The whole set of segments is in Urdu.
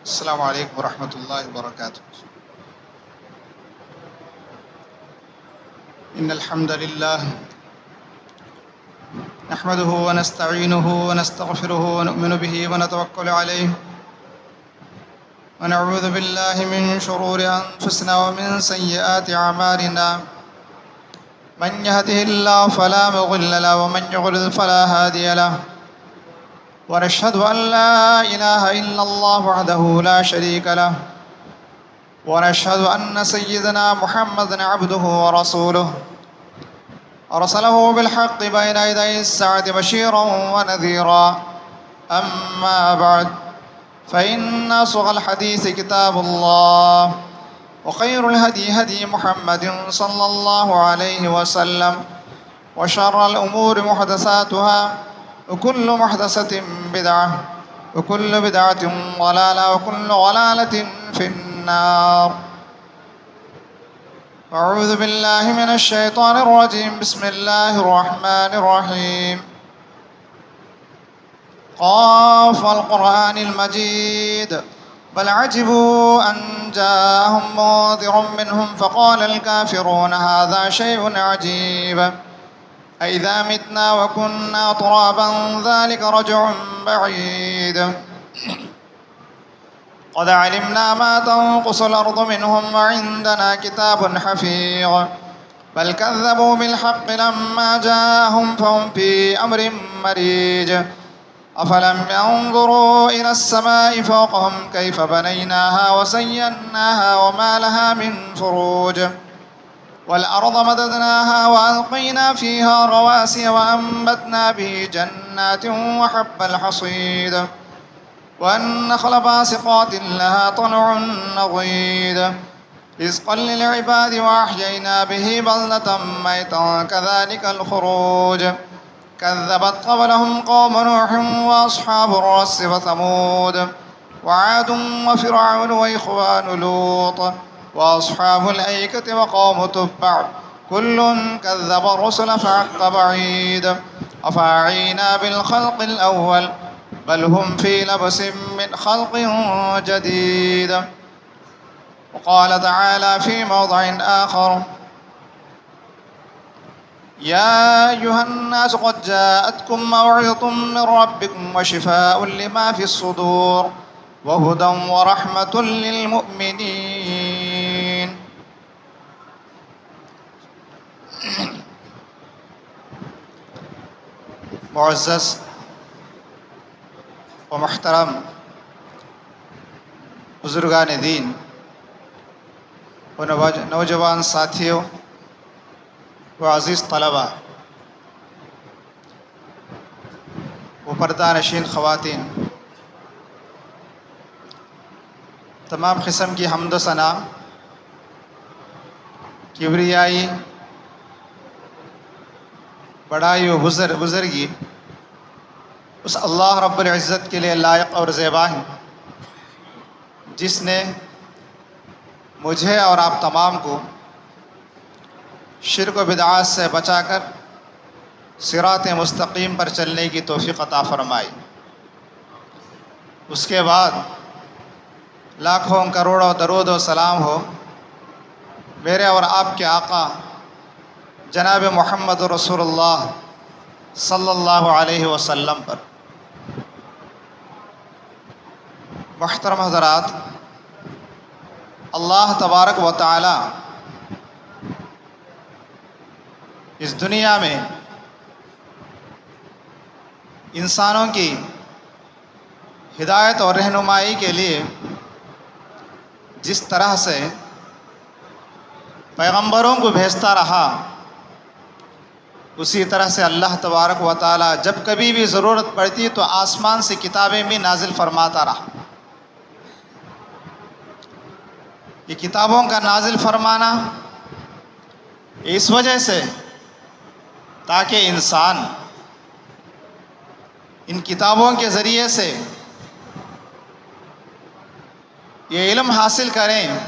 السلام علیکم ورحمۃ اللہ وبرکاتہ۔ ان الحمد للہ نحمده ونستعینه ونستغفره ونؤمن به ونتوکل علیہ ونعوذ باللہ من شرور انفسنا ومن سیئات اعمالنا من يهده الله فلا مضل له ومن يضلل فلا هادي له ونشهد ان لا اله الا الله وحده لا شريك له ونشهد أن سيدنا محمد عبده ورسوله أرسله بالحق بين يدي الساعة بشيرا ونذيرا. أما بعد فإن أصدق الحديث كتاب الله وخير الهدي هدي محمد صلى الله عليه وسلم وشر الأمور محدثاتها وكل محدثة بدعة وكل بدعة ضلالة وكل ضلالة في النار. أعوذ بالله من الشيطان الرجيم. بسم الله الرحمن الرحيم. قاف القرآن المجيد بل عجبوا أن جاءهم منذر منهم فقال الكافرون هذا شيء عجيب أإذا متنا وكنا ترابا ذلك رجع بعيد قد علمنا ما تنقص الأرض منهم وعندنا كتاب حفيظ بل كذبوا بالحق لما جاءهم فهم في أمر مريج أفلم ينظروا إلى السماء فوقهم كيف بنيناها وزيناها وما لها من فروج والأرض مددناها وألقينا فيها رواسي وأنبتنا به جنات وحب الحصيد والنخل باسقات لها طلع نضيد رزقا للعباد وأحيينا به بلدة ميتا كذلك الخروج كذبت قبلهم قوم نوح وأصحاب الرس وثمود وعاد وفرعون وإخوان لوط وأصحاب الأيكة وقوم تبع كل كذب الرسل فحق بعيد أفعينا بالخلق الأول بل هم في لبس من خلق جديد. وقال تعالى في موضع آخر يا أيها الناس قد جاءتكم موعظة من ربكم وشفاء لما في الصدور وهدى ورحمة للمؤمنين. معزز و محترم بزرگان دین و نوجوان ساتھیوں و عزیز طلباء و پردہ نشین خواتین، تمام قسم کی حمد و ثنا، کبریائی، بڑائی و بزرگی اس اللہ رب العزت کے لیے لائق اور زیبا ہیں جس نے مجھے اور آپ تمام کو شرک و بدعات سے بچا کر صراط مستقیم پر چلنے کی توفیق عطا فرمائی. اس کے بعد لاکھوں کروڑوں درود و سلام ہو میرے اور آپ کے آقا جناب محمد رسول اللہ صلی اللہ علیہ وسلم پر. محترم حضرات، اللہ تبارک و تعالی اس دنیا میں انسانوں کی ہدایت اور رہنمائی کے لیے جس طرح سے پیغمبروں کو بھیجتا رہا، اسی طرح سے اللہ تبارک و تعالی جب کبھی بھی ضرورت پڑتی تو آسمان سے کتابیں بھی نازل فرماتا رہا. یہ کتابوں کا نازل فرمانا اس وجہ سے تاکہ انسان ان کتابوں کے ذریعے سے یہ علم حاصل کریں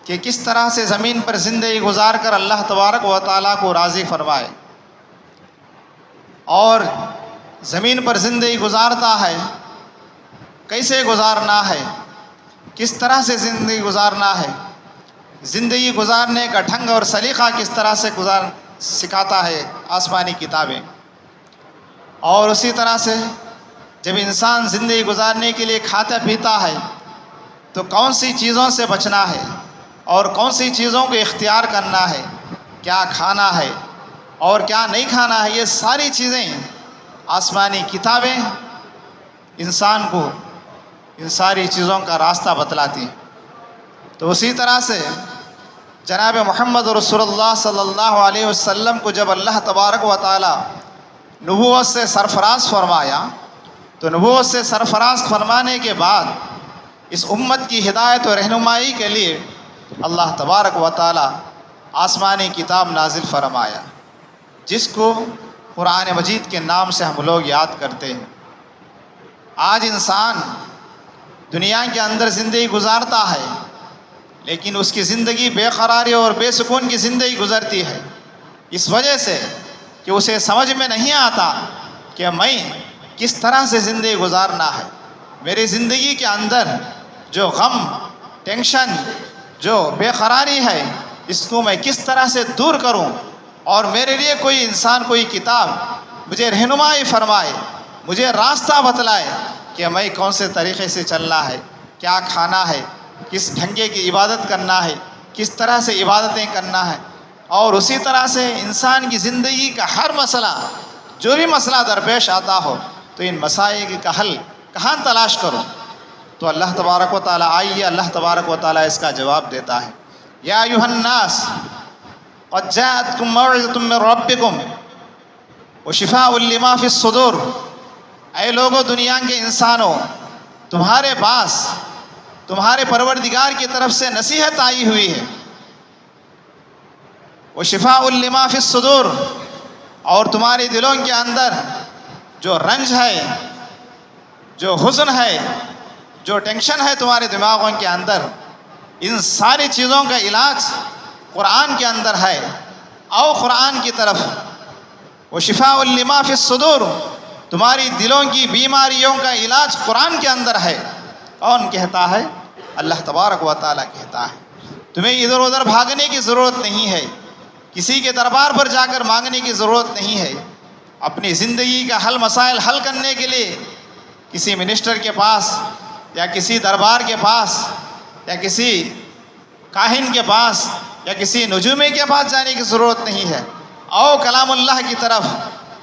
کہ کس طرح سے زمین پر زندگی گزار کر اللہ تبارک و تعالیٰ کو راضی فرمائے، اور زمین پر زندگی گزارتا ہے کیسے گزارنا ہے، کس طرح سے زندگی گزارنا ہے، زندگی گزارنے کا ڈھنگ اور سلیقہ کس طرح سے سکھاتا ہے آسمانی کتابیں۔ اور اسی طرح سے جب انسان زندگی گزارنے کے لیے کھاتا پیتا ہے تو کون سی چیزوں سے بچنا ہے اور کون سی چیزوں کو اختیار کرنا ہے، کیا کھانا ہے اور کیا نہیں کھانا ہے، یہ ساری چیزیں آسمانی کتابیں انسان کو ان ساری چیزوں کا راستہ بتلاتی ہیں۔ تو اسی طرح سے جناب محمد رسول اللہ صلی اللہ علیہ وسلم کو جب اللہ تبارک و تعالی نبوت سے سرفراز فرمایا تو نبوت سے سرفراز فرمانے کے بعد اس امت کی ہدایت و رہنمائی کے لیے اللہ تبارک و تعالی آسمانی کتاب نازل فرمایا، جس کو قرآن مجید کے نام سے ہم لوگ یاد کرتے ہیں۔ آج انسان دنیا کے اندر زندگی گزارتا ہے، لیکن اس کی زندگی بے قراری اور بے سکون کی زندگی گزرتی ہے، اس وجہ سے کہ اسے سمجھ میں نہیں آتا کہ میں کس طرح سے زندگی گزارنا ہے، میری زندگی کے اندر جو غم، ٹینشن، جو بے قراری ہے، اس کو میں کس طرح سے دور کروں، اور میرے لیے کوئی انسان، کوئی کتاب مجھے رہنمائی فرمائے، مجھے راستہ بتلائے کہ میں کون سے طریقے سے چلنا ہے، کیا کھانا ہے، کس ڈھنگے کی عبادت کرنا ہے، کس طرح سے عبادتیں کرنا ہے۔ اور اسی طرح سے انسان کی زندگی کا ہر مسئلہ، جو بھی مسئلہ درپیش آتا ہو، تو ان مسائل کا حل کہاں تلاش کروں؟ تو اللہ تبارک و تعالیٰ، آئیے اللہ تبارک و تعالیٰ اس کا جواب دیتا ہے۔ یا ایھا الناس قد جاءتکم موعظۃ من ربکم وشفاء لما فی الصدور، اے لوگو، دنیا کے انسانوں، تمہارے پاس تمہارے پروردگار کی طرف سے نصیحت آئی ہوئی ہے، وشفاء لما فی الصدور، اور تمہارے دلوں کے اندر جو رنج ہے، جو حزن ہے، جو ٹینشن ہے تمہارے دماغوں کے اندر، ان ساری چیزوں کا علاج قرآن کے اندر ہے۔ آؤ قرآن کی طرف۔ وشفاء لما فی الصدور، تمہاری دلوں کی بیماریوں کا علاج قرآن کے اندر ہے۔ کون کہتا ہے؟ اللہ تبارک و تعالیٰ کہتا ہے۔ تمہیں ادھر ادھر بھاگنے کی ضرورت نہیں ہے، کسی کے دربار پر جا کر مانگنے کی ضرورت نہیں ہے۔ اپنی زندگی کا مسائل حل کرنے کے لیے کسی منسٹر کے پاس یا کسی دربار کے پاس یا کسی کاہن کے پاس یا کسی نجومی کے پاس جانے کی ضرورت نہیں ہے۔ آؤ کلام اللہ کی طرف،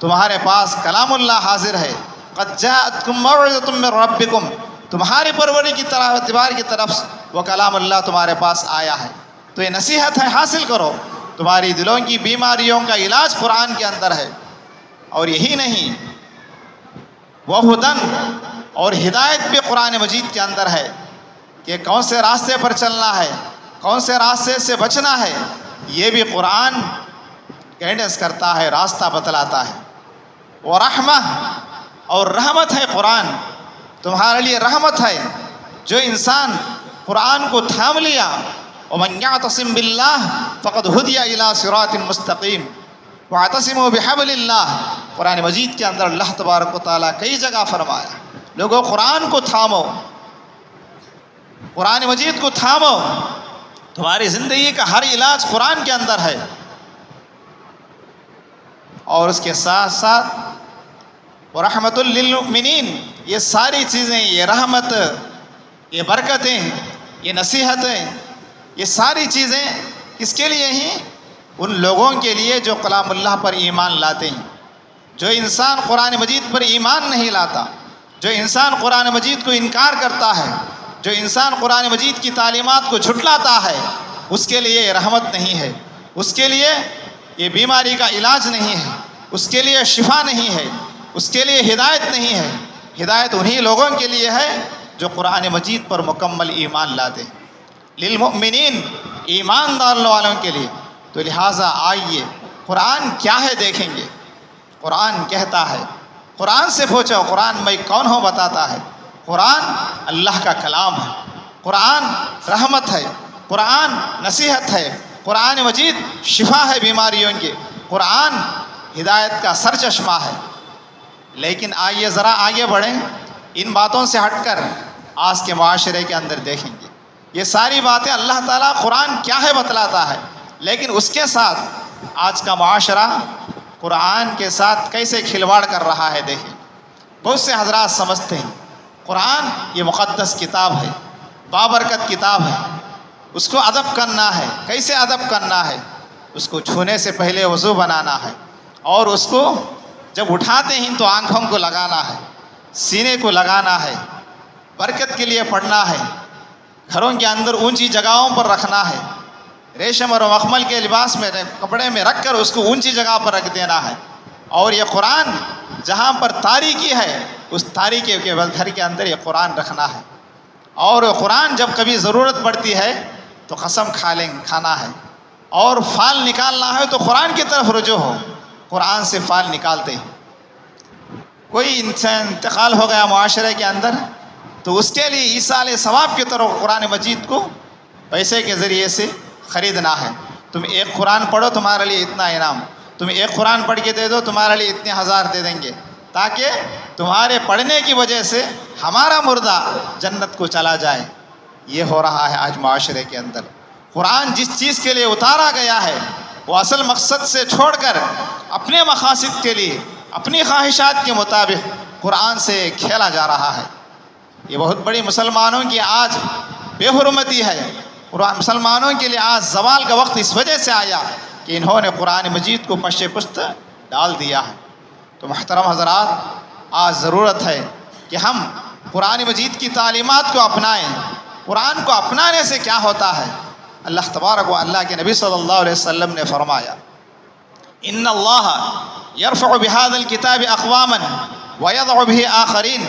تمہارے پاس کلام اللہ حاضر ہے۔ قد جاءتکم موعظۃ من ربکم، تمہاری پروردگار کی طرف، اعتبار کی طرف وہ کلام اللہ تمہارے پاس آیا ہے، تو یہ نصیحت ہے، حاصل کرو۔ تمہاری دلوں کی بیماریوں کا علاج قرآن کے اندر ہے۔ اور یہی نہیں، وہدن، اور ہدایت بھی قرآن مجید کے اندر ہے کہ کون سے راستے پر چلنا ہے، کون سے راستے سے بچنا ہے، یہ بھی قرآن گائیڈنس کرتا ہے، راستہ بتلاتا ہے۔ ورحمہ، اور رحمت ہے قرآن، تمہارے لیے رحمت ہے۔ جو انسان قرآن کو تھام لیا، ومن یعتصم باللہ فقد ہدی الی صراط مستقیم واعتصموا بحبل اللہ، قرآن مجید کے اندر اللہ تبارک و تعالیٰ کئی جگہ فرمایا، لوگوں قرآن کو تھامو، قرآن مجید کو تھامو، تمہاری زندگی کا ہر علاج قرآن کے اندر ہے۔ اور اس کے ساتھ ساتھ ورحمۃ للمؤمنین، یہ ساری چیزیں، یہ رحمت، یہ برکتیں، یہ نصیحتیں، یہ ساری چیزیں کس کے لیے ہیں؟ ان لوگوں کے لیے جو کلام اللہ پر ایمان لاتے ہیں۔ جو انسان قرآن مجید پر ایمان نہیں لاتا، جو انسان قرآن مجید کو انکار کرتا ہے، جو انسان قرآن مجید کی تعلیمات کو جھٹلاتا ہے، اس کے لیے یہ رحمت نہیں ہے، اس کے لیے یہ بیماری کا علاج نہیں ہے، اس کے لیے شفا نہیں ہے، اس کے لیے ہدایت نہیں ہے۔ ہدایت انہی لوگوں کے لیے ہے جو قرآن مجید پر مکمل ایمان لاتے ہیں، للمؤمنین، ایماندار والوں کے لیے۔ تو لہٰذا آئیے قرآن کیا ہے دیکھیں گے۔ قرآن کہتا ہے، قرآن سے پوچھو قرآن میں کون ہوں بتاتا ہے۔ قرآن اللہ کا کلام ہے، قرآن رحمت ہے، قرآن نصیحت ہے، قرآن مجید شفا ہے بیماریوں کی، قرآن ہدایت کا سرچشمہ ہے۔ لیکن آئیے ذرا آگے بڑھیں، ان باتوں سے ہٹ کر آج کے معاشرے کے اندر دیکھیں گے، یہ ساری باتیں اللہ تعالیٰ قرآن کیا ہے بتلاتا ہے، لیکن اس کے ساتھ آج کا معاشرہ قرآن کے ساتھ کیسے کھلواڑ کر رہا ہے۔ دیکھیں، بہت سے حضرات سمجھتے ہیں قرآن یہ مقدس کتاب ہے، بابرکت کتاب ہے، اس کو ادب کرنا ہے۔ کیسے ادب کرنا ہے؟ اس کو چھونے سے پہلے وضو بنانا ہے، اور اس کو جب اٹھاتے ہیں تو آنکھوں کو لگانا ہے، سینے کو لگانا ہے، برکت کے لیے پڑھنا ہے، گھروں کے اندر اونچی جگہوں پر رکھنا ہے، ریشم اور مخمل کے لباس میں کپڑے میں رکھ کر اس کو اونچی جگہ پر رکھ دینا ہے۔ اور یہ قرآن جہاں پر تاریکی ہے اس تاریکی کے گھر کے اندر یہ قرآن رکھنا ہے۔ اور قرآن جب کبھی ضرورت پڑتی ہے تو قسم کھانا ہے، اور فال نکالنا ہے تو قرآن کی طرف رجوع ہو، قرآن سے فال نکالتے ہیں۔ کوئی انتقال ہو گیا معاشرے کے اندر تو اس کے لیے ایصال ثواب کی طرف قرآن مجید کو پیسے کے ذریعے سے خریدنا ہے۔ تم ایک قرآن پڑھو تمہارے لیے اتنا انعام، تم ایک قرآن پڑھ کے دے دو تمہارے لیے اتنے ہزار دے دیں گے، تاکہ تمہارے پڑھنے کی وجہ سے ہمارا مردہ جنت کو چلا جائے۔ یہ ہو رہا ہے آج معاشرے کے اندر۔ قرآن جس چیز کے لیے اتارا گیا ہے وہ اصل مقصد سے چھوڑ کر اپنے مقاصد کے لیے اپنی خواہشات کے مطابق قرآن سے کھیلا جا رہا ہے۔ یہ بہت بڑی مسلمانوں کی آج بے حرمتی ہے۔ مسلمانوں کے لیے آج زوال کا وقت اس وجہ سے آیا کہ انہوں نے قرآن مجید کو پشت پشت ڈال دیا ہے۔ تو محترم حضرات، آج ضرورت ہے کہ ہم قرآن مجید کی تعلیمات کو اپنائیں۔ قرآن کو اپنانے سے کیا ہوتا ہے؟ اللہ تبارک و اللہ کے نبی صلی اللہ علیہ وسلم نے فرمایا، ان اللہ یرفع بہذا الکتاب اقواما ویضع بہ آخرین،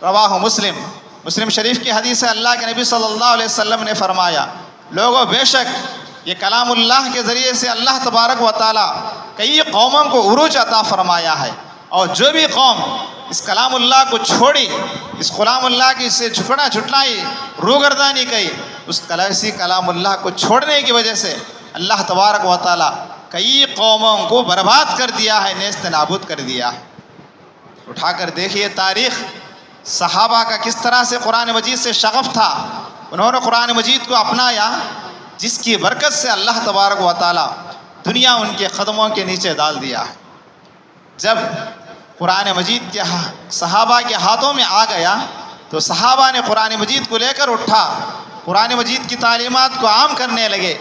رواہ مسلم۔ مسلم شریف کی حدیث ہے، اللہ کے نبی صلی اللہ علیہ وسلم نے فرمایا، لوگوں بے شک یہ کلام اللہ کے ذریعے سے اللہ تبارک و تعالیٰ کئی قوموں کو عروج عطا فرمایا ہے، اور جو بھی قوم اس کلام اللہ کو چھوڑی، اس کلام اللہ کی سے جھٹلائی، روگردانی کی، اس کلام اللہ کو چھوڑنے کی وجہ سے اللہ تبارک و تعالیٰ کئی قوموں کو برباد کر دیا ہے، نیست نابود کر دیا ہے۔ اٹھا کر دیکھیے تاریخ، صحابہ کا کس طرح سے قرآن مجید سے شغف تھا، انہوں نے قرآن مجید کو اپنایا، جس کی برکت سے اللہ تبارک و تعالیٰ دنیا ان کے قدموں کے نیچے ڈال دیا ہے۔ جب قرآن مجید کے صحابہ کے ہاتھوں میں آ گیا تو صحابہ نے قرآن مجید کو لے کر اٹھا، قرآن مجید کی تعلیمات کو عام کرنے لگے،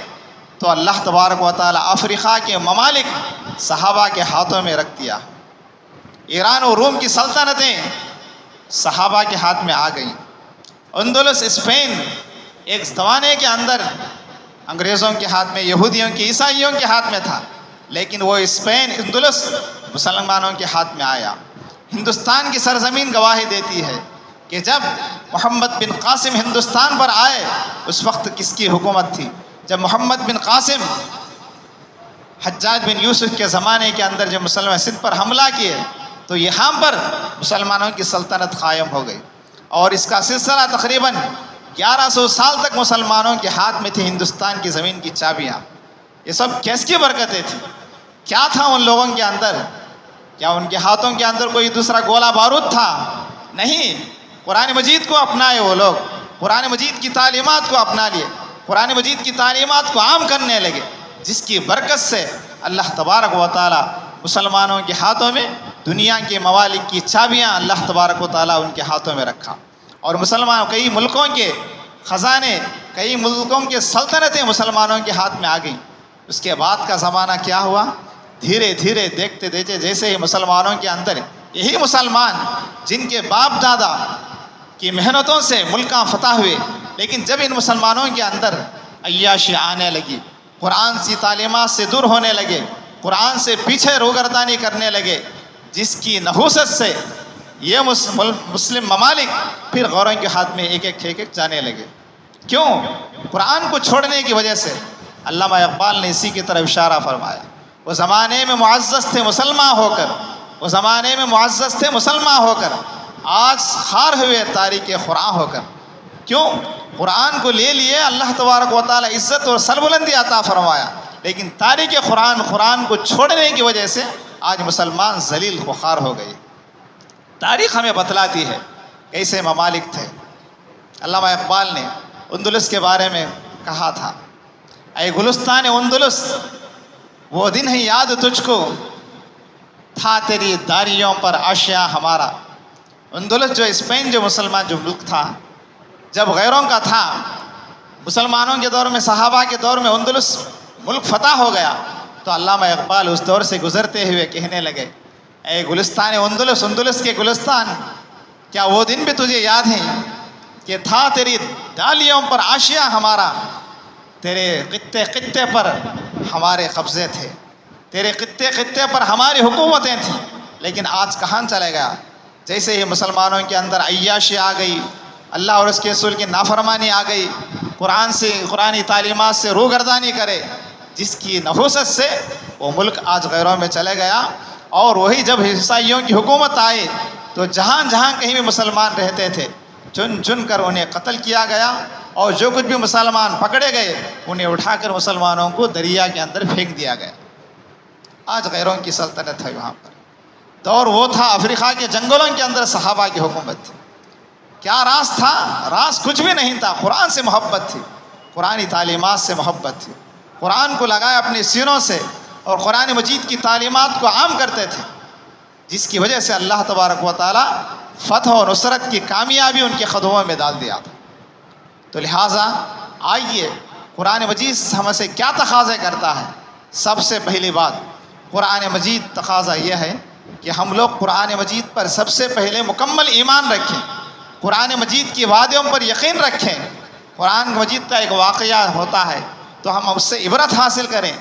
تو اللہ تبارک و تعالیٰ افریقہ کے ممالک صحابہ کے ہاتھوں میں رکھ دیا۔ ایران و روم کی سلطنتیں صحابہ کے ہاتھ میں آ گئیں۔ اندلس، اسپین ایک زمانے کے اندر انگریزوں کے ہاتھ میں، یہودیوں کے، عیسائیوں کے ہاتھ میں تھا، لیکن وہ اسپین، اندلس مسلمانوں کے ہاتھ میں آیا۔ ہندوستان کی سرزمین گواہی دیتی ہے کہ جب محمد بن قاسم ہندوستان پر آئے اس وقت کس کی حکومت تھی؟ جب محمد بن قاسم حجاج بن یوسف کے زمانے کے اندر جب مسلمان سندھ پر حملہ کیے تو یہاں پر مسلمانوں کی سلطنت قائم ہو گئی، اور اس کا سلسلہ تقریباً 1100 سال تک مسلمانوں کے ہاتھ میں تھی ہندوستان کی زمین کی چابیاں۔ یہ سب کیس کی برکتیں تھیں؟ کیا تھا ان لوگوں کے اندر؟ کیا ان کے ہاتھوں کے اندر کوئی دوسرا گولہ بارود تھا؟ نہیں، قرآن مجید کو اپنائے وہ لوگ، قرآن مجید کی تعلیمات کو اپنا لیے، قرآن مجید کی تعلیمات کو عام کرنے لگے، جس کی برکت سے اللہ تبارک و تعالیٰ مسلمانوں کے ہاتھوں میں دنیا کے ممالک کی چابیاں اللہ تبارک و تعالیٰ ان کے ہاتھوں میں رکھا، اور مسلمان کئی ملکوں کے خزانے، کئی ملکوں کے سلطنتیں مسلمانوں کے ہاتھ میں آ گئیں۔ اس کے بعد کا زمانہ کیا ہوا؟ دھیرے دھیرے دیکھتے دیکھتے جیسے ہی مسلمانوں کے اندر یہی مسلمان جن کے باپ دادا کی محنتوں سے ملکاں فتح ہوئے، لیکن جب ان مسلمانوں کے اندر عیاشی آنے لگی، قرآن سی تعلیمات سے دور ہونے لگے، قرآن سے پیچھے روگردانی کرنے لگے، جس کی نحوست سے یہ مسلم ممالک پھر غوروں کے ہاتھ میں ایک ایک جانے لگے۔ کیوں؟ قرآن کو چھوڑنے کی وجہ سے۔ علامہ اقبال نے اسی کی طرف اشارہ فرمایا، وہ زمانے میں معزز تھے مسلمان ہو کر، وہ زمانے میں معزز تھے مسلمان ہو کر، آج خار ہوئے تاریک قرآن ہو کر۔ کیوں؟ قرآن کو لے لیے اللہ تبارک و تعالیٰ عزت اور سربلندی عطا فرمایا، لیکن تاریک قرآن کو چھوڑنے کی وجہ سے آج مسلمان ذلیل خوار ہو گئے۔ تاریخ ہمیں بتلاتی ہے کیسے ممالک تھے۔ علامہ اقبال نے اندلس کے بارے میں کہا تھا، اے گلستان اندلس وہ دن ہے یاد تجھ کو، تھا تیری داریوں پر آشیاں ہمارا۔ اندلس جو اسپین جو مسلمان جو ملک تھا، جب غیروں کا تھا، مسلمانوں کے دور میں، صحابہ کے دور میں اندلس ملک فتح ہو گیا، تو علامہ اقبال اس دور سے گزرتے ہوئے کہنے لگے، اے گلستان اندلس، اندلس کے گلستان، کیا وہ دن بھی تجھے یاد ہیں کہ تھا تیری ڈالیوں پر آشیاں ہمارا، تیرے خطے خطے پر ہمارے قبضے تھے، تیرے خطے خطے پر ہماری حکومتیں تھیں، لیکن آج کہاں چلے گیا؟ جیسے ہی مسلمانوں کے اندر عیاشی آ گئی، اللہ اور اس کے رسول کی نافرمانی آ گئی، قرآنی تعلیمات سے روگردانی کرے، جس کی نحوست سے وہ ملک آج غیروں میں چلے گیا۔ اور وہی جب عیسائیوں کی حکومت آئی تو جہاں جہاں کہیں بھی مسلمان رہتے تھے، چن چن کر انہیں قتل کیا گیا، اور جو کچھ بھی مسلمان پکڑے گئے انہیں اٹھا کر مسلمانوں کو دریا کے اندر پھینک دیا گیا۔ آج غیروں کی سلطنت ہے وہاں پر۔ دور وہ تھا افریقہ کے جنگلوں کے اندر صحابہ کی حکومت تھی۔ کیا راز تھا؟ راز کچھ بھی نہیں تھا، قرآن سے محبت تھی، قرآنی تعلیمات سے محبت تھی، قرآن کو لگائے اپنے سینوں سے اور قرآن مجید کی تعلیمات کو عام کرتے تھے، جس کی وجہ سے اللہ تبارک و تعالی فتح و نصرت کی کامیابی ان کے قدموں میں ڈال دیا تھا۔ تو لہٰذا آئیے، قرآن مجید ہم سے کیا تقاضے کرتا ہے؟ سب سے پہلی بات، قرآن مجید تقاضا یہ ہے کہ ہم لوگ قرآن مجید پر سب سے پہلے مکمل ایمان رکھیں، قرآن مجید کی وعدوں پر یقین رکھیں۔ قرآن مجید کا ایک واقعہ ہوتا ہے تو ہم اس سے عبرت حاصل کریں،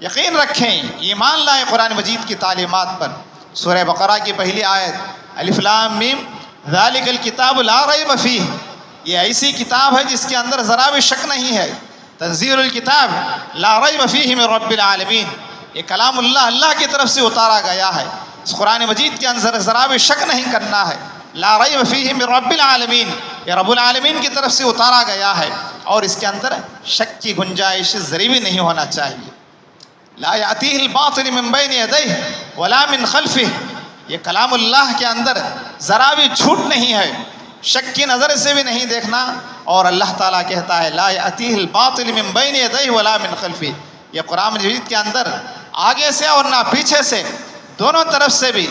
یقین رکھیں، ایمان لائیں قرآن مجید کی تعلیمات پر۔ سورہ بقرہ کی پہلی آیت، الف لام میم ذالک الکتاب لا ریب فیہ، یہ ایسی کتاب ہے جس کے اندر ذرا بھی شک نہیں ہے۔ تنزیل الکتاب لا ریب فیہ من رب العالمین، یہ کلام اللہ کی طرف سے اتارا گیا ہے، اس قرآن مجید کے اندر ذرا بھی شک نہیں کرنا ہے۔ لا ریب فیہ من رب العالمین، یہ رب العالمین کی طرف سے اتارا گیا ہے، اور اس کے اندر شک کی گنجائش ذری بھی نہیں ہونا چاہیے۔ لا یأتیہ الباطل من بین یدیہ ولا من خلفہ، یہ کلام اللہ کے اندر ذرا بھی جھوٹ نہیں ہے، شک کی نظر سے بھی نہیں دیکھنا۔ اور اللہ تعالیٰ کہتا ہے لا یأتیہ الباطل من بین یدیہ ولا من خلفہ، یہ قرآن مجید کے اندر آگے سے اور نہ پیچھے سے، دونوں طرف سے بھی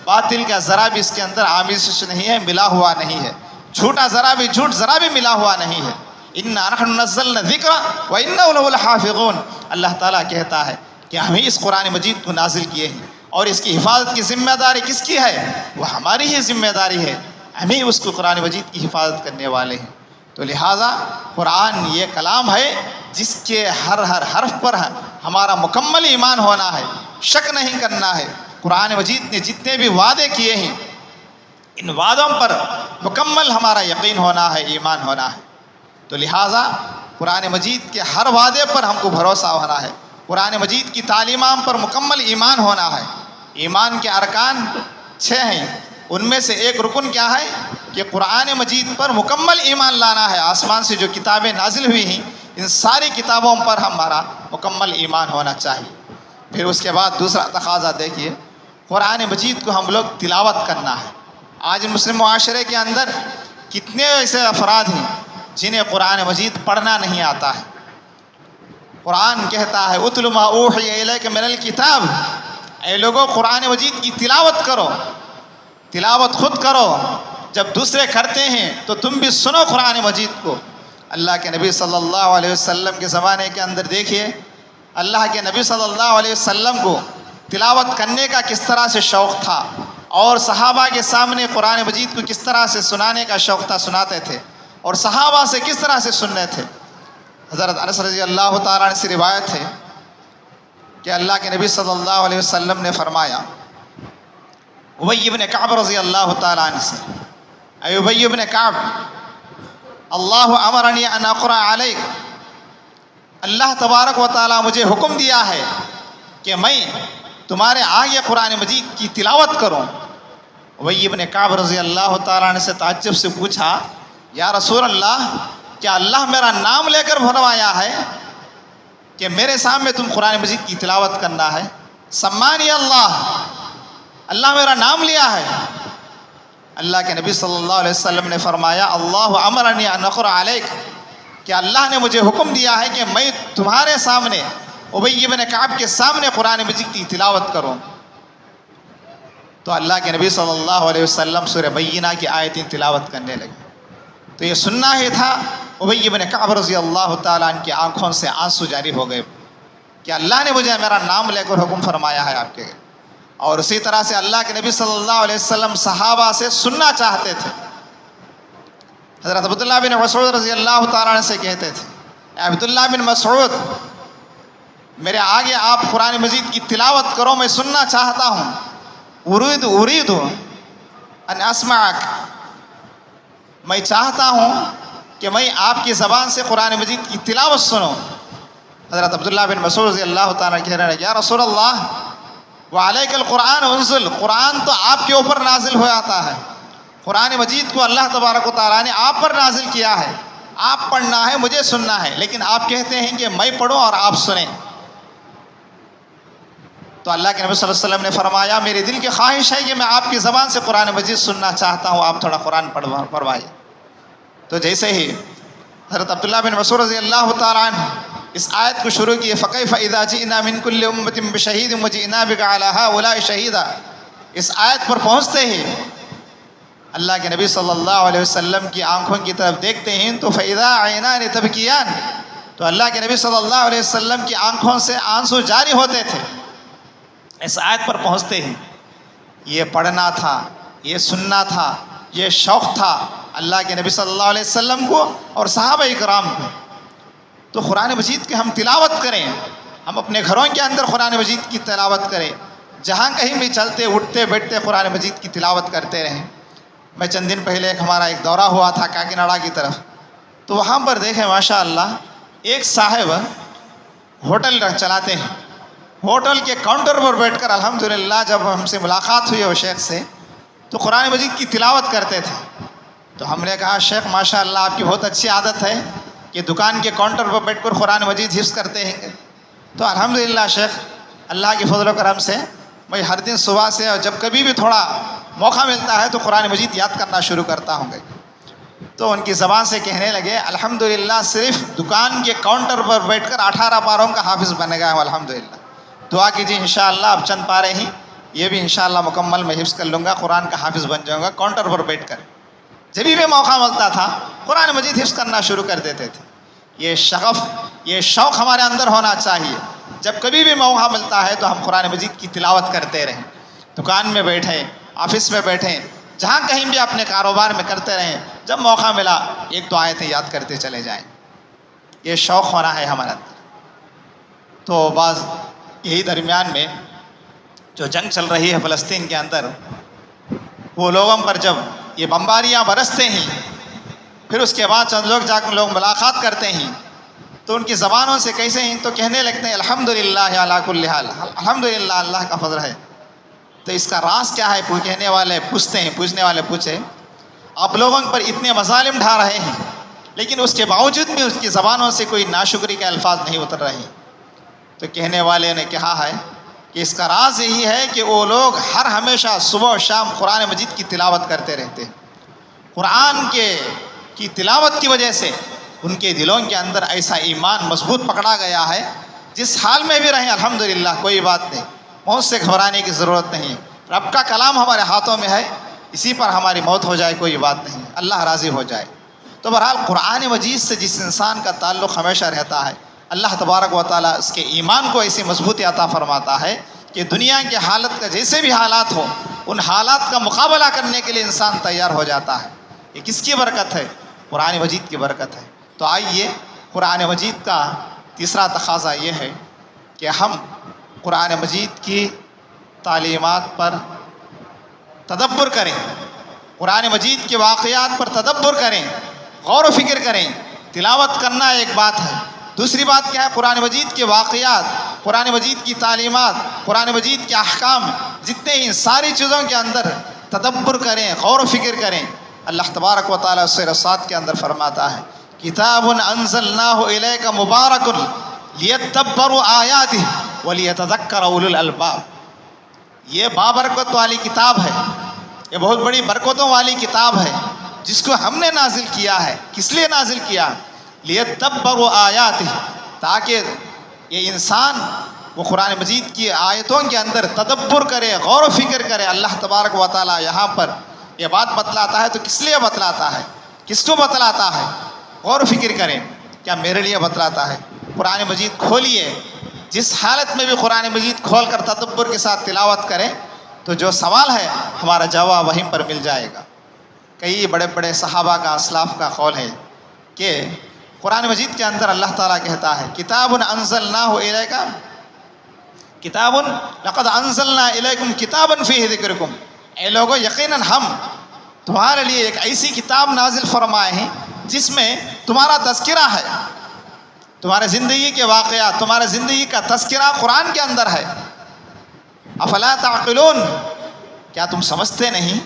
باطل کا ذرا بھی اس کے اندر آمیزش نہیں ہے، ملا ہوا نہیں ہے، جھوٹا ذرا بھی ملا ہوا نہیں ہے۔ انا نحن نزلنا الذکر وانہ لہ لحافظون، اللہ تعالیٰ کہتا ہے کہ ہم ہی اس قرآن مجید کو نازل کیے ہیں، اور اس کی حفاظت کی ذمہ داری کس کی ہے؟ وہ ہماری ہی ذمہ داری ہے، ہم ہی اس کو قرآن مجید کی حفاظت کرنے والے ہیں۔ تو لہٰذا قرآن یہ کلام ہے جس کے ہر حرف پر ہمارا مکمل ایمان ہونا ہے، شک نہیں کرنا ہے۔ قرآن مجید نے جتنے بھی وعدے کیے ہیں، ان وعدوں پر مکمل ہمارا یقین ہونا ہے، ایمان ہونا ہے۔ تو لہٰذا قرآن مجید کے ہر وعدے پر ہم کو بھروسہ ہونا ہے، قرآن مجید کی تعلیمات پر مکمل ایمان ہونا ہے۔ ایمان کے ارکان 6 ہیں، ان میں سے ایک رکن کیا ہے کہ قرآن مجید پر مکمل ایمان لانا ہے۔ آسمان سے جو کتابیں نازل ہوئی ہیں، ان ساری کتابوں پر ہمارا مکمل ایمان ہونا چاہیے۔ پھر اس کے بعد دوسرا تقاضا دیکھیے، قرآن مجید کو ہم لوگ تلاوت کرنا ہے۔ آج مسلم معاشرے کے اندر کتنے ایسے افراد ہیں جنہیں قرآن مجید پڑھنا نہیں آتا ہے۔ قرآن کہتا ہے اتل ما اوحی الیک من الکتاب، اے لوگوں قرآن مجید کی تلاوت کرو، تلاوت خود کرو، جب دوسرے کرتے ہیں تو تم بھی سنو قرآن مجید کو۔ اللہ کے نبی صلی اللہ علیہ وسلم کے زمانے کے اندر دیکھیے، اللہ کے نبی صلی اللہ علیہ وسلم کو تلاوت کرنے کا کس طرح سے شوق تھا، اور صحابہ کے سامنے قرآن مجید کو کس طرح سے سنانے کا شوق تھا، سناتے تھے، اور صحابہ سے کس طرح سے سننے تھے۔ حضرت انس رضی اللہ تعالیٰ عنہ سے روایت ہے کہ اللہ کے نبی صلی اللہ علیہ وسلم نے فرمایا ابی بن کعب رضی اللہ تعالیٰ عنہ سے، اے ابی بن کعب، اللہ امرنی ان اقرأ علیک، اللہ تبارک و تعالیٰ مجھے حکم دیا ہے کہ میں تمہارے آگے قرآن مجید کی تلاوت کروں۔ ابی بن کعب رضی اللہ تعالیٰ عنہ سے تعجب سے پوچھا، یا رسول اللہ، کیا اللہ میرا نام لے کر فرمایا ہے کہ میرے سامنے تم قرآن مجید کی تلاوت کرنا ہے؟ سمانی اللہ، اللہ میرا نام لیا ہے۔ اللہ کے نبی صلی اللہ علیہ وسلم نے فرمایا اللہ امرنی ان اقرأ علیک، کہ اللہ نے مجھے حکم دیا ہے کہ میں تمہارے سامنے ابی بن کعب کے سامنے قرآن مجید کی تلاوت کروں۔ تو اللہ کے نبی صلی اللہ علیہ وسلم سورہ بینہ کی آیتیں تلاوت کرنے لگے۔ تو یہ سننا ہی تھا، ابی بن کعب رضی اللہ تعالیٰ عنہ کی آنکھوں سے آنسو جاری ہو گئے کہ اللہ نے مجھے میرا نام لے کر حکم فرمایا ہے آپ کے۔ اور اسی طرح سے اللہ کے نبی صلی اللہ علیہ وسلم صحابہ سے سننا چاہتے تھے۔ حضرت عبداللہ بن مسعود رضی اللہ تعالیٰ عنہ سے کہتے تھے، اے عبداللہ بن مسعود، میرے آگے آپ قرآن مجید کی تلاوت کرو، میں سننا چاہتا ہوں۔ اريد ان اسمعک، میں چاہتا ہوں کہ میں آپ کی زبان سے قرآن مجید کی تلاوت سنوں۔ حضرت عبداللہ بن مسعود رضی اللہ تعالیٰ کہہ رہے ہیں، یا رسول اللہ وعلیک القرآن انزل، قرآن تو آپ کے اوپر نازل ہو جاتا ہے، قرآن مجید کو اللہ تبارک و تعالیٰ نے آپ پر نازل کیا ہے، آپ پڑھنا ہے مجھے سننا ہے، لیکن آپ کہتے ہیں کہ میں پڑھوں اور آپ سنیں۔ تو اللہ کے نبی صلی اللہ علیہ وسلم نے فرمایا میری دل کی خواہش ہے کہ میں آپ کی زبان سے قرآن مجید سننا چاہتا ہوں، آپ تھوڑا قرآن پڑھوائیے۔ تو جیسے ہی حضرت عبداللہ بن مسعود رضی اللہ تعالیٰ عنہ اس آیت کو شروع کیے، فَكَيْفَ إِذَا جِئْنَا مِن كُلِّ أُمَّةٍ بِشَهِيدٍ وَجِئْنَا بِكَ عَلَىٰ هَٰؤُلَاءِ شَهِيدًا، اس آیت پر پہنچتے ہی اللہ کے نبی صلی اللہ علیہ وسلم کی آنکھوں کی طرف دیکھتے ہیں تو فَإِذَا عَيْنَانِ تَبْكِيَانِ، تو اللہ کے نبی صلی اللہ علیہ وسلم کی آنکھوں سے آنسو جاری ہوتے تھے۔ اس آیت پر پہنچتے ہی یہ پڑھنا تھا، یہ سننا تھا، یہ شوق تھا اللہ کے نبی صلی اللہ علیہ وسلم کو اور صحابہ کرام کو۔ تو قرآن مجید کی ہم تلاوت کریں، ہم اپنے گھروں کے اندر قرآن مجید کی تلاوت کریں، جہاں کہیں بھی چلتے اٹھتے بیٹھتے قرآن مجید کی تلاوت کرتے رہیں۔ میں چند دن پہلے ہمارا ایک دورہ ہوا تھا کاکیناڈا کی طرف، تو وہاں پر دیکھیں ماشاء اللہ ایک صاحب ہوٹل چلاتے ہیں، ہوٹل کے کاؤنٹر پر بیٹھ کر الحمدللہ جب ہم سے ملاقات ہوئی وہ شیخ سے تو قرآن مجید کی تلاوت کرتے تھے۔ تو ہم نے کہا شیخ ماشاء اللہ آپ کی بہت اچھی عادت ہے کہ دکان کے کاؤنٹر پر بیٹھ کر قرآن مجید حفظ کرتے ہیں۔ تو الحمدللہ شیخ اللہ کے فضل و کرم سے میں ہر دن صبح سے اور جب کبھی بھی تھوڑا موقع ملتا ہے تو قرآن مجید یاد کرنا شروع کرتا ہوں گے۔ تو ان کی زبان سے کہنے لگے الحمدللہ صرف دکان کے کاؤنٹر پر بیٹھ کر 18 پاروں کا حافظ بن گیا ہوں الحمدللہ۔ دعا کیجیے انشاءاللہ اب چند پارے ہی یہ بھی انشاءاللہ مکمل میں حفظ کر لوں گا، قرآن کا حافظ بن جاؤں گا۔ کاؤنٹر پر بیٹھ کر جب بھی موقع ملتا تھا قرآن مجید حفظ کرنا شروع کر دیتے تھے۔ یہ شغف، یہ شوق ہمارے اندر ہونا چاہیے، جب کبھی بھی موقع ملتا ہے تو ہم قرآن مجید کی تلاوت کرتے رہیں، دکان میں بیٹھیں، آفس میں بیٹھیں، جہاں کہیں بھی اپنے کاروبار میں کرتے رہیں، جب موقع ملا ایک دو آیتیں یاد کرتے چلے جائیں، یہ شوق ہونا ہے ہمارے اندر۔ تو بعض یہی درمیان میں جو جنگ چل رہی ہے فلسطین کے اندر، وہ لوگوں پر جب یہ بمباریاں برستے ہیں پھر اس کے بعد چند لوگ جا کر لوگ ملاقات کرتے ہیں تو ان کی زبانوں سے کیسے ہیں تو کہنے لگتے ہیں الحمدللہ علی کل حال، الحمدللہ اللہ کا فضل ہے۔ تو اس کا راز کیا ہے؟ کہنے والے پوچھتے ہیں، پوچھنے والے پوچھے آپ لوگوں پر اتنے مظالم ڈھا رہے ہیں لیکن اس کے باوجود بھی اس کی زبانوں سے کوئی ناشکری کے الفاظ نہیں اتر رہے ہیں۔ تو کہنے والے نے کہا ہے کہ اس کا راز یہی ہے کہ وہ لوگ ہر ہمیشہ صبح و شام قرآن مجید کی تلاوت کرتے رہتے ہیں۔ قرآن کی تلاوت کی وجہ سے ان کے دلوں کے اندر ایسا ایمان مضبوط پکڑا گیا ہے، جس حال میں بھی رہیں الحمدللہ کوئی بات نہیں، موت سے گھبرانے کی ضرورت نہیں، رب کا کلام ہمارے ہاتھوں میں ہے، اسی پر ہماری موت ہو جائے کوئی بات نہیں، اللہ راضی ہو جائے۔ تو بہرحال قرآن مجید سے جس انسان کا تعلق ہمیشہ رہتا ہے اللہ تبارک و تعالیٰ اس کے ایمان کو ایسی مضبوطی عطا فرماتا ہے کہ دنیا کے حالت کا جیسے بھی حالات ہوں ان حالات کا مقابلہ کرنے کے لیے انسان تیار ہو جاتا ہے۔ یہ کس کی برکت ہے؟ قرآن مجید کی برکت ہے۔ تو آئیے قرآن مجید کا تیسرا تقاضا یہ ہے کہ ہم قرآن مجید کی تعلیمات پر تدبر کریں، قرآن مجید کے واقعات پر تدبر کریں، غور و فکر کریں۔ تلاوت کرنا ایک بات ہے، دوسری بات کیا ہے؟ قرآن مجید کے واقعات، قرآن مجید کی تعلیمات، قرآن مجید کے احکام، جتنے ہی ساری چیزوں کے اندر تدبر کریں، غور و فکر کریں۔ اللہ تبارک و تعالیٰ سورہ صاد کے اندر فرماتا ہے کتاب انزلناہ الیک مبارک لیدبروا آیاتہ ولیتذکر اولو الالباب، یہ بابرکت والی کتاب ہے، یہ بہت بڑی برکتوں والی کتاب ہے جس کو ہم نے نازل کیا ہے. کس لیے نازل کیا؟ لیدبروا آیاتہ، تاکہ یہ انسان وہ قرآن مجید کی آیتوں کے اندر تدبر کرے، غور و فکر کرے. اللہ تبارک و تعالیٰ یہاں پر یہ بات بتلاتا ہے تو کس لیے بتلاتا ہے، کس کو بتلاتا ہے؟ غور و فکر کریں. کیا میرے لیے بتلاتا ہے؟ قرآن مجید کھولیے، جس حالت میں بھی قرآن مجید کھول کر تدبر کے ساتھ تلاوت کریں تو جو سوال ہے ہمارا جواب وہیں پر مل جائے گا. کئی بڑے بڑے صحابہ کا، اسلاف کا قول ہے کہ قرآن مجید کے اندر اللہ تعالیٰ کہتا ہے کتاب انزلناہ الیک، کتاب لقد انزلنا الیکم کتابا فیہ ذکرکم. اے لوگو، یقیناً ہم تمہارے لیے ایک ایسی کتاب نازل فرمائے ہیں جس میں تمہارا تذکرہ ہے، تمہارے زندگی کے واقعات، تمہارے زندگی کا تذکرہ قرآن کے اندر ہے. افلا تعقلون، کیا تم سمجھتے نہیں؟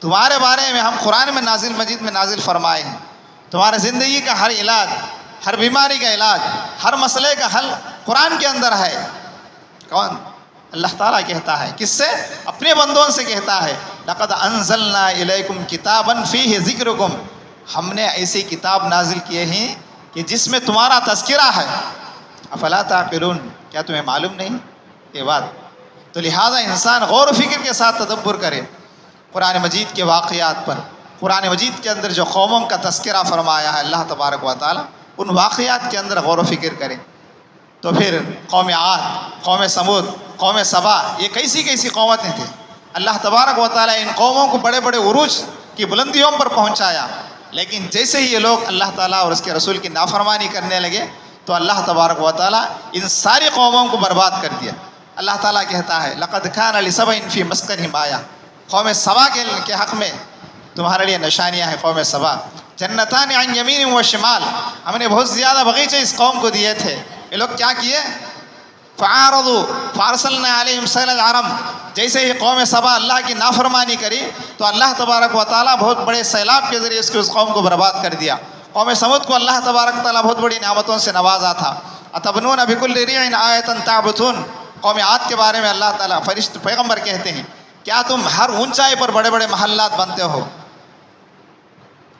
تمہارے بارے میں ہم قرآن میں نازل مجید میں نازل فرمائے ہیں. تمہارے زندگی کا ہر علاج، ہر بیماری کا علاج، ہر مسئلے کا حل قرآن کے اندر ہے. کون؟ اللہ تعالیٰ کہتا ہے. کس سے؟ اپنے بندوں سے کہتا ہے لقد انزلنا الیکم کتابا فیہ ذکرکم، ہم نے ایسی کتاب نازل کیے ہیں کہ جس میں تمہارا تذکرہ ہے. افلا تعقلون، کیا تمہیں معلوم نہیں یہ بات؟ تو لہٰذا انسان غور و فکر کے ساتھ تدبر کرے قرآن مجید کے واقعات پر. قرآن مجید کے اندر جو قوموں کا تذکرہ فرمایا ہے اللہ تبارک و تعالیٰ، ان واقعات کے اندر غور و فکر کریں. تو پھر قوم عاد، قوم سمود، قوم سبا، یہ کیسی کیسی قومیں تھیں. اللہ تبارک و تعالیٰ ان قوموں کو بڑے بڑے عروج کی بلندیوں پر پہنچایا، لیکن جیسے ہی یہ لوگ اللہ تعالیٰ اور اس کے رسول کی نافرمانی کرنے لگے تو اللہ تبارک و تعالیٰ ان ساری قوموں کو برباد کر دیا. اللہ تعالیٰ کہتا ہے لقد کان لسبع فی مسکنہم آیہ، قوم سبا کے حق میں تمہارے لیے نشانیاں ہیں. قوم سبا جنتان عن یمین و شمال، ہم نے بہت زیادہ باغیچے اس قوم کو دیے تھے. یہ لوگ کیا کیے؟ فعارضوا فارسلنا علیہم سیل العرم، جیسے ہی قوم سبا اللہ کی نافرمانی کری تو اللہ تبارک و تعالیٰ بہت بڑے سیلاب کے ذریعے اس قوم کو برباد کر دیا. قوم سمود کو اللہ تبارک و تعالیٰ بہت بڑی نعمتوں سے نوازا تھا. اتبنون بکل ریع آیۃ تعبثون، قوم عاد کے بارے میں اللہ تعالیٰ فرشت پیغمبر کہتے ہیں کیا تم ہر اونچائی پر بڑے بڑے محلات بنتے ہو؟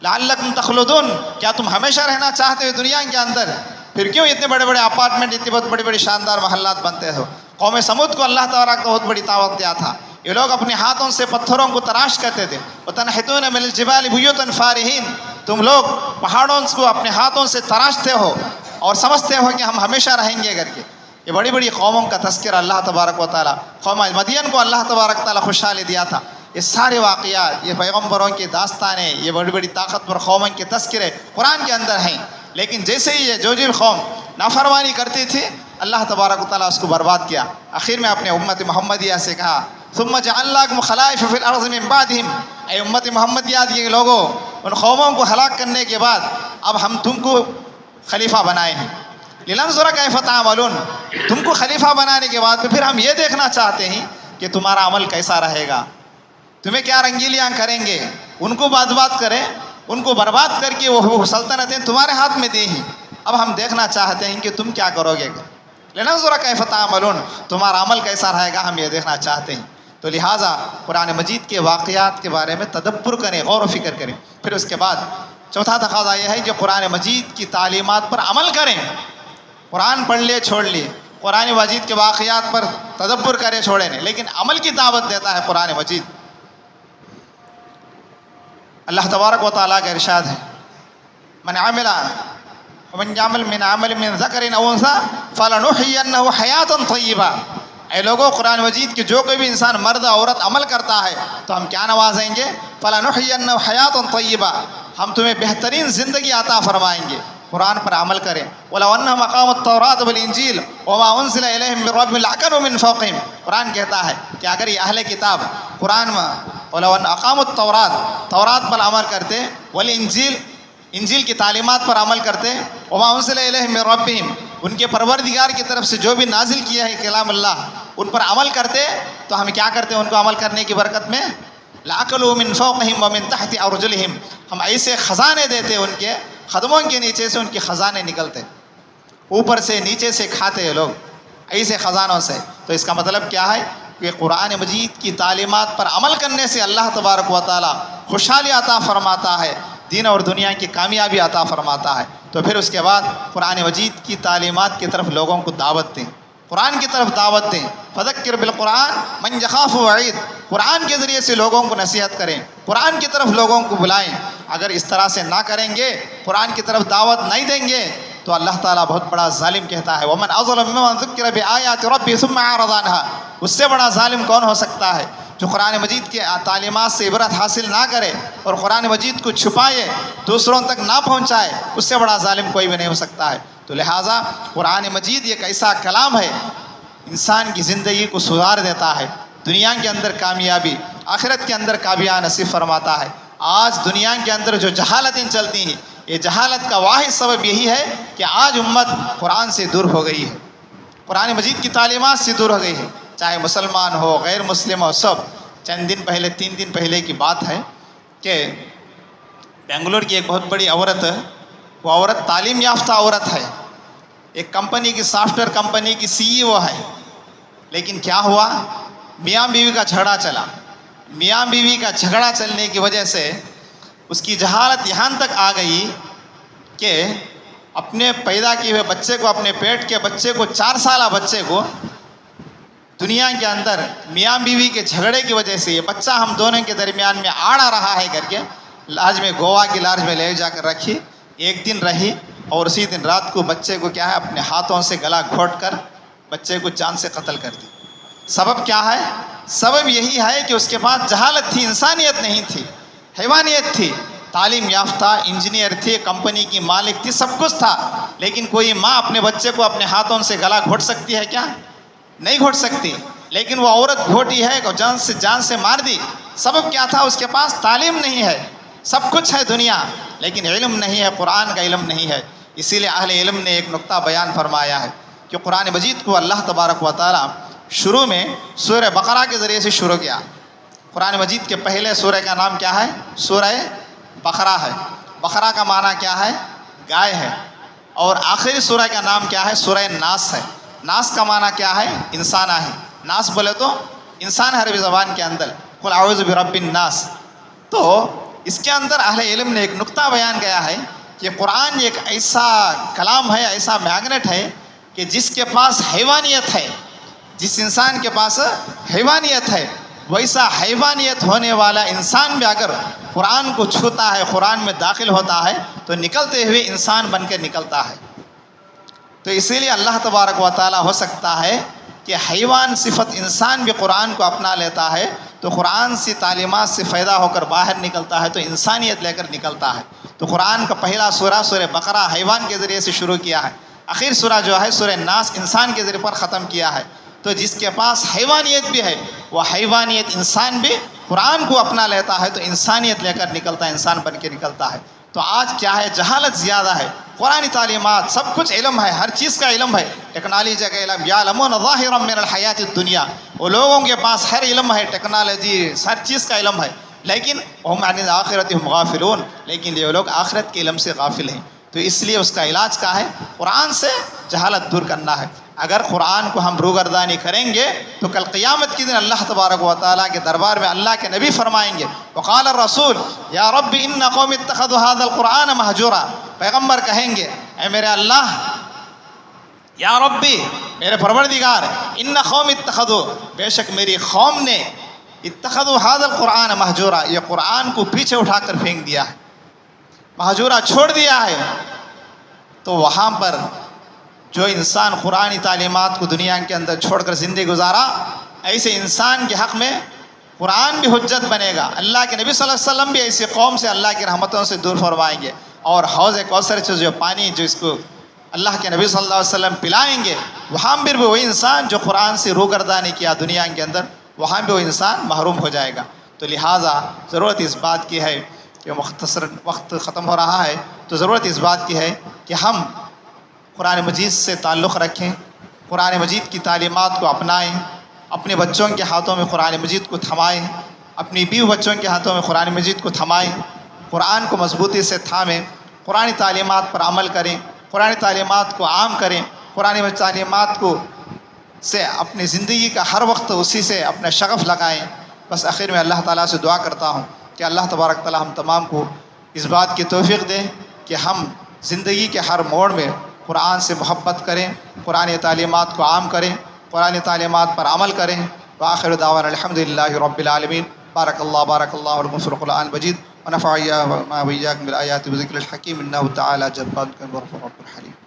لعلکم تخلدون، کیا تم ہمیشہ رہنا چاہتے ہو دنیا کے اندر؟ پھر کیوں اتنے بڑے بڑے اپارٹمنٹ، اتنی بہت بڑی بڑی شاندار محلات بنتے ہو؟ قوم سمود کو اللہ تعالیٰ کا بہت بڑی دعوت دیا تھا. یہ لوگ اپنے ہاتھوں سے پتھروں کو تراش کرتے تھے. وَتَنْحِتُونَ مِنَ الْجِبَالِ بُيُوتًا فَارِهِينَ، تم لوگ پہاڑوں کو اپنے ہاتھوں سے تراشتے ہو اور سمجھتے ہو کہ ہم ہمیشہ رہیں گے کر کے. یہ بڑی بڑی قوموں کا تذکرہ اللہ تبارک و تعالیٰ، قوم مدین کو اللہ تبارک تعالیٰ خوشحالی دیا تھا. یہ سارے واقعات، یہ پیغمبروں کی داستانیں، یہ بڑی بڑی طاقتور قوموں کے تذکرے قرآن کے اندر ہیں. لیکن جیسے ہی یہ جو قوم نافرمانی کرتی تھی اللہ تبارک و تعالیٰ اس کو برباد کیا. آخر میں اپنے امت محمدیہ سے کہا ثم جعلناکم خلائف فی الارض من بعدہم، اے امت محمدیہ یہ لوگوں، ان قوموں کو ہلاک کرنے کے بعد اب ہم تم کو خلیفہ بنائے ہیں. لننظر کیف تعملون، تم کو خلیفہ بنانے کے بعد پھر ہم یہ دیکھنا چاہتے ہیں کہ تمہارا عمل کیسا رہے گا، تمہیں کیا رنگیلیاں کریں گے. ان کو بات کریں، ان کو برباد کر کے وہ سلطنتیں تمہارے ہاتھ میں دی ہیں. اب ہم دیکھنا چاہتے ہیں کہ تم کیا کرو گے. لننظر کیف تعملون، تمہارا عمل کیسا رہے گا ہم یہ دیکھنا چاہتے ہیں. تو لہٰذا قرآن مجید کے واقعات کے بارے میں تدبر کریں، غور و فکر کریں. پھر اس کے بعد چوتھا تقاضا یہ ہے کہ قرآن مجید کی تعلیمات پر عمل کریں. قرآن پڑھ لے چھوڑ لیے، قرآن مجید کے واقعات پر تدبر کرے چھوڑے نہیں، لیکن عمل کی دعوت دیتا ہے قرآن مجید. اللہ تبارک و تعالیٰ کا ارشاد ہے من يعمل من عمل من ذکر او انثی فلنحینہ حیاتا طیبہ. اے لوگوں، قرآن مجید کی جو کوئی بھی انسان مرد عورت عمل کرتا ہے تو ہم کیا نوازیں گے؟ فلنحینہ حیاتا طیبہ، ہم تمہیں بہترین زندگی عطا فرمائیں گے. قرآن پر عمل کریں. وَلَوْ أَنَّهُمْ أَقَامُوا التَّوْرَاةَ وَالْإِنْجِيلَ وَمَا أُنزِلَ إِلَيْهِمْ مِنْ رَبِّهِمْ لَأَكَلُوا مِنْ فَوْقِهِمْ. قرآن کہتا ہے کہ اگر یہ اہل کتاب قرآن میں وَلَوْ أَنَّ أَقَامُوا التَّوْرَاةَ، تورات پر عمل کرتے، وَالْإِنْجِيلَ، انجیل کی تعلیمات پر عمل کرتے، وَمَا أُنزِلَ إِلَيْهِمْ مِنْ رَبِّهِمْ، ان کے پروردگار کی طرف سے جو بھی نازل کیا ہے کلام اللہ، ان پر عمل کرتے، تو ہم کیا کرتے ہیں ان کو عمل کرنے کی برکت میں؟ لَأَكَلُوا مِنْ فَوْقِهِمْ وَمِنْ تَحْتِ أَرْجُلِهِمْ، ہم ایسے خزانے دیتے، ان کے قدموں کے نیچے سے ان کے خزانے نکلتے، اوپر سے نیچے سے کھاتے ہیں لوگ ایسے خزانوں سے. تو اس کا مطلب کیا ہے کہ قرآن مجید کی تعلیمات پر عمل کرنے سے اللہ تبارک و تعالیٰ خوشحالی عطا فرماتا ہے، دین اور دنیا کی کامیابی عطا فرماتا ہے۔ تو پھر اس کے بعد قرآن مجید کی تعلیمات کی طرف لوگوں کو دعوت دیں، قرآن کی طرف دعوت دیں۔ فذکر بالقرآن من یخاف وعید، قرآن کے ذریعے سے لوگوں کو نصیحت کریں، قرآن کی طرف لوگوں کو بلائیں۔ اگر اس طرح سے نہ کریں گے، قرآن کی طرف دعوت نہیں دیں گے، تو اللہ تعالیٰ بہت بڑا ظالم کہتا ہے وَمَنْ أَظْلَمُ مِمَّنْ ذُكِّرَ بِآيَاتِ رَبِّهِ ثُمَّ أَعْرَضَ عَنْهَا، اس سے بڑا ظالم کون ہو سکتا ہے جو قرآن مجید کے تعلیمات سے عبرت حاصل نہ کرے اور قرآن مجید کو چھپائے، دوسروں تک نہ پہنچائے، اس سے بڑا ظالم کوئی بھی نہیں ہو سکتا ہے۔ تو لہٰذا قرآن مجید ایک ایسا کلام ہے، انسان کی زندگی کو سدھار دیتا ہے، دنیا کے اندر کامیابی، آخرت کے اندر کامیابی نصیب فرماتا ہے۔ آج دنیا کے اندر جو جہالتیں چلتی ہیں، یہ جہالت کا واحد سبب یہی ہے کہ آج امت قرآن سے دور ہو گئی ہے، قرآن مجید کی تعلیمات سے دور ہو گئی ہے، چاہے مسلمان ہو غیر مسلم ہو سب۔ چند دن پہلے 3 دن پہلے کی بات ہے کہ بنگلور کی ایک بہت بڑی عورت، وہ عورت تعلیم یافتہ عورت ہے، ایک کمپنی کی سافٹ ویئر کمپنی کی CEO ہے، لیکن کیا ہوا، میاں بیوی کا جھگڑا چلا۔ میاں بیوی کا جھگڑا چلنے کی وجہ سے اس کی جہالت یہاں تک آ گئی کہ اپنے پیدا کیے ہوئے بچے کو، اپنے پیٹ کے بچے کو، 4 سالہ بچے کو دنیا کے اندر میاں بیوی کے جھگڑے کی وجہ سے یہ بچہ ہم دونوں کے درمیان میں آڑ آ رہا ہے کر کے لاج میں، گوا کی لاج میں لے جا کر رکھی۔ 1 دن رہی اور اسی دن رات کو بچے کو کیا ہے اپنے ہاتھوں سے گلا گھونٹ کر بچے کو جان سے قتل کر دی۔ سبب کیا ہے؟ سبب یہی ہے کہ اس کے پاس جہالت تھی، انسانیت نہیں تھی، حیوانیت تھی۔ تعلیم یافتہ انجینئر تھی، کمپنی کی مالک تھی، سب کچھ تھا، لیکن کوئی ماں اپنے بچے کو اپنے ہاتھوں سے گلا گھونٹ سکتی ہے کیا؟ نہیں گھونٹ سکتی، لیکن وہ عورت گھونٹی ہے، جان سے مار دی۔ سبب کیا تھا؟ اس کے پاس تعلیم نہیں ہے، سب کچھ ہے دنیا، لیکن علم نہیں ہے، قرآن کا علم نہیں ہے۔ اسی لیے اہل علم نے ایک نقطہ بیان فرمایا ہے کہ قرآن مجید کو اللہ تبارک و تعالیٰ شروع میں سورہ بقرہ کے ذریعے سے شروع کیا۔ قرآن مجید کے پہلے سورہ کا نام کیا ہے؟ سورہ بقرہ ہے۔ بقرہ کا معنی کیا ہے؟ گائے ہے۔ اور آخری سورہ کا نام کیا ہے؟ سورہ ناس ہے۔ ناس کا معنی کیا ہے؟ انسان ہے۔ ناس بولے تو انسان ہے عربی زبان کے اندر، قل اعوذ برب الناس۔ تو اس کے اندر اہل علم نے ایک نقطہ بیان کیا ہے کہ قرآن ایک ایسا کلام ہے، ایسا میگنیٹ ہے کہ جس کے پاس حیوانیت ہے، جس انسان کے پاس حیوانیت ہے، ویسا حیوانیت ہونے والا انسان بھی اگر قرآن کو چھوتا ہے، قرآن میں داخل ہوتا ہے، تو نکلتے ہوئے انسان بن کے نکلتا ہے۔ تو اسی لیے اللہ تبارک و تعالیٰ ہو سکتا ہے کہ حیوان صفت انسان بھی قرآن کو اپنا لیتا ہے، تو قرآن سے تعلیمات سے فائدہ ہو کر باہر نکلتا ہے، تو انسانیت لے کر نکلتا ہے۔ تو قرآن کا پہلا سورہ سورہ بقرہ حیوان کے ذریعے سے شروع کیا ہے، آخر سورہ جو ہے سورہ ناس انسان کے ذریعے پر ختم کیا ہے۔ تو جس کے پاس حیوانیت بھی ہے، وہ حیوانیت انسان بھی قرآن کو اپنا لیتا ہے، تو انسانیت لے کر نکلتا ہے، انسان بن کے نکلتا ہے۔ تو آج کیا ہے؟ جہالت زیادہ ہے، قرآن تعلیمات سب کچھ علم ہے، ہر چیز کا علم ہے، ٹیکنالوجی کا علم، یعلمون ظاہرا من الحیات الدنیا، وہ لوگوں کے پاس ہر علم ہے، ٹیکنالوجی ہر چیز کا علم ہے، لیکن ہم عن الآخرۃ ہم غافلون، لیکن یہ لوگ آخرت کے علم سے غافل ہیں۔ تو اس لیے اس کا علاج کیا ہے؟ قرآن سے جہالت دور کرنا ہے۔ اگر قرآن کو ہم روگردانی کریں گے تو کل قیامت کے دن اللہ تبارک و تعالیٰ کے دربار میں اللہ کے نبی فرمائیں گے وقال الرسول یا رب ان قوم اتخذوا هذا القرآن مہجورا، پیغمبر کہیں گے اے میرے اللہ، یا ربی میرے پروردگار، ان قوم اتخذوا، بے شک میری قوم نے، اتخذوا هذا القرآن مہجورا، یہ قرآن کو پیچھے اٹھا کر پھینک دیا ہے، مہجورا چھوڑ دیا ہے۔ تو وہاں پر جو انسان قرآنی تعلیمات کو دنیا کے اندر چھوڑ کر زندگی گزارا، ایسے انسان کے حق میں قرآن بھی حجت بنے گا، اللہ کے نبی صلی اللہ علیہ وسلم بھی ایسی قوم سے اللہ کی رحمتوں سے دور فرمائیں گے، اور حوض کوثر سے جو پانی جو اس کو اللہ کے نبی صلی اللہ علیہ وسلم پلائیں گے، وہاں بھی وہی انسان جو قرآن سے روگردانی کیا دنیا کے اندر، وہاں بھی وہ انسان محروم ہو جائے گا۔ تو لہٰذا ضرورت اس بات کی ہے کہ مختصر وقت ختم ہو رہا ہے، تو ضرورت اس بات کی ہے کہ ہم قرآن مجید سے تعلق رکھیں، قرآن مجید کی تعلیمات کو اپنائیں، اپنے بچوں کے ہاتھوں میں قرآن مجید کو تھمائیں، اپنی بیوی بچوں کے ہاتھوں میں قرآن مجید کو تھمائیں، قرآن کو مضبوطی سے تھامیں، قرآن تعلیمات پر عمل کریں، قرآن تعلیمات کو عام کریں، قرآن تعلیمات کو سے اپنی زندگی کا ہر وقت اسی سے اپنا شغف لگائیں۔ بس آخر میں اللہ تعالیٰ سے دعا کرتا ہوں کہ اللہ تبارک تعالیٰ ہم تمام کو اس بات کی توفیق دے کہ ہم زندگی کے ہر موڑ میں قرآن سے محبت کریں، قرآن تعلیمات کو عام کریں، قرآن تعلیمات پر عمل کریں۔ وآخر دعوانا الحمدللہ رب العالمین۔ بارک اللہ لکم فی القرآن المجید ونفعني وإياكم بالآيات وذكر الحكيم إنه تعالى جبار رب الحليم۔